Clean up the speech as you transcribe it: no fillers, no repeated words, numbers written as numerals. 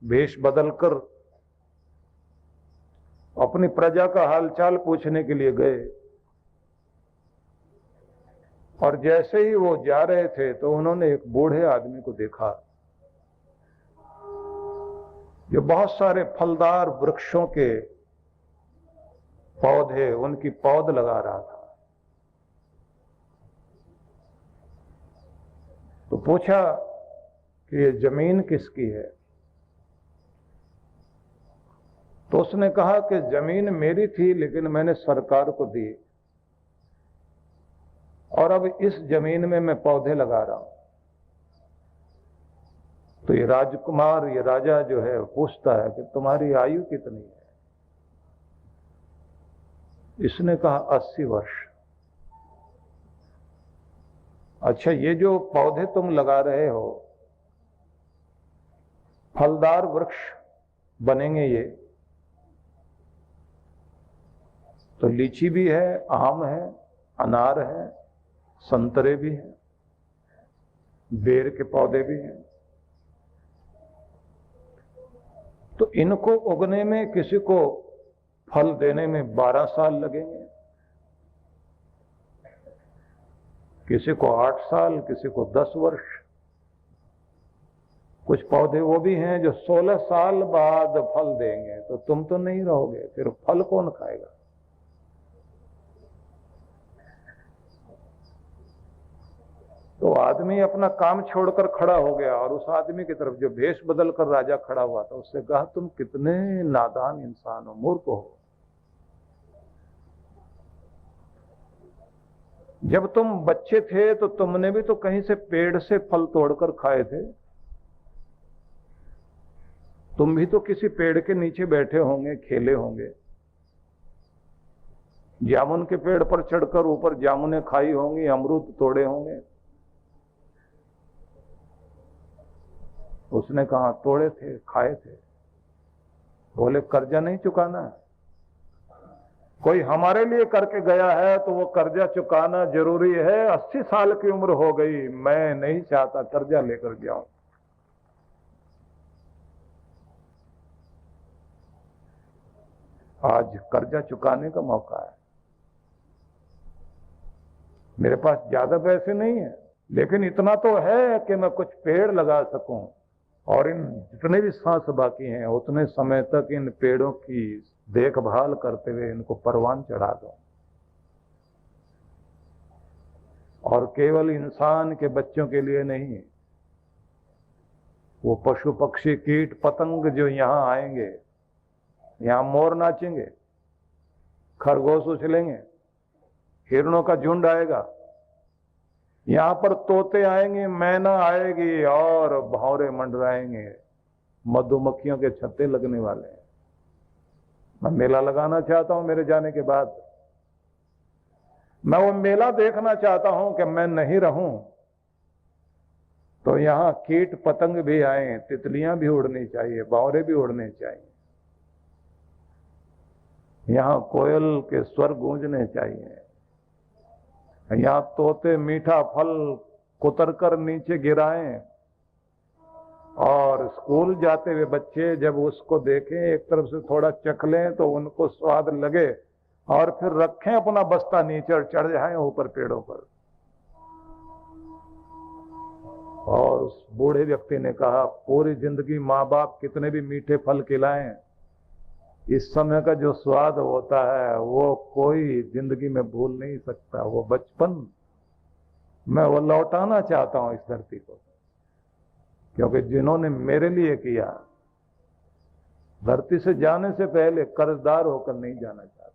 वेश बदलकर अपनी प्रजा का हालचाल पूछने के लिए गए। और जैसे ही वो जा रहे थे तो उन्होंने एक बूढ़े आदमी को देखा जो बहुत सारे फलदार वृक्षों के पौधे, उनकी पौध लगा रहा था। तो पूछा कि ये जमीन किसकी है? तो उसने कहा कि जमीन मेरी थी लेकिन मैंने सरकार को दी, और अब इस जमीन में मैं पौधे लगा रहा हूं। तो ये राजकुमार, ये राजा जो है पूछता है कि तुम्हारी आयु कितनी है? इसने कहा 80 वर्ष। अच्छा, ये जो पौधे तुम लगा रहे हो, फलदार वृक्ष बनेंगे ये? तो लीची भी है, आम है, अनार है, संतरे भी हैं, बेर के पौधे भी हैं। तो इनको उगने में किसी को फल देने में 12 साल लगेंगे, किसी को 8 साल, किसी को 10 वर्ष। कुछ पौधे वो भी हैं जो 16 साल बाद फल देंगे। तो तुम तो नहीं रहोगे, फिर फल कौन खाएगा? तो आदमी अपना काम छोड़कर खड़ा हो गया और उस आदमी की तरफ, जो भेष बदलकर राजा खड़ा हुआ था, उससे कहा, तुम कितने नादान इंसान हो, मूर्ख हो। जब तुम बच्चे थे तो तुमने भी तो कहीं से पेड़ से फल तोड़कर खाए थे। तुम भी तो किसी पेड़ के नीचे बैठे होंगे, खेले होंगे, जामुन के पेड़ पर चढ़कर ऊपर जामुने खाई होंगी, अमरूद तोड़े होंगे। उसने कहा, तोड़े थे, खाए थे। बोले, कर्जा नहीं चुकाना? कोई हमारे लिए करके गया है तो वो कर्जा चुकाना जरूरी है। 80 साल की उम्र हो गई, मैं नहीं चाहता कर्जा लेकर जाऊं। आज कर्जा चुकाने का मौका है। मेरे पास ज्यादा पैसे नहीं है, लेकिन इतना तो है कि मैं कुछ पेड़ लगा सकूं, और इन जितने भी सांस बाकी हैं उतने समय तक इन पेड़ों की देखभाल करते हुए इनको परवान चढ़ा दूं। और केवल इंसान के बच्चों के लिए नहीं, वो पशु पक्षी कीट पतंग जो यहां आएंगे, यहां मोर नाचेंगे, खरगोश उछलेंगे, हिरणों का झुंड आएगा, यहां पर तोते आएंगे, मैना आएगी और भंवरे मंडराएंगे, मधुमक्खियों के छत्ते लगने वाले हैं। मैं मेला लगाना चाहता हूं मेरे जाने के बाद। मैं वो मेला देखना चाहता हूं कि मैं नहीं रहूं तो यहां कीट पतंग भी आए, तितलियां भी उड़नी चाहिए, भंवरे भी उड़ने चाहिए, यहां कोयल के स्वर गूंजने चाहिए, यहां तोते मीठा फल कुतरकर नीचे गिराएं, और स्कूल जाते हुए बच्चे जब उसको देखें, एक तरफ से थोड़ा चख लें तो उनको स्वाद लगे, और फिर रखें अपना बस्ता नीचे और चढ़ जाएं ऊपर पेड़ों पर। और उस बूढ़े व्यक्ति ने कहा, पूरी जिंदगी माँ बाप कितने भी मीठे फल खिलाएं, इस समय का जो स्वाद होता है वो कोई जिंदगी में भूल नहीं सकता। वो बचपन मैं वो लौटाना चाहता हूं इस धरती को, क्योंकि जिन्होंने मेरे लिए किया, धरती से जाने से पहले कर्जदार होकर नहीं जाना चाहता।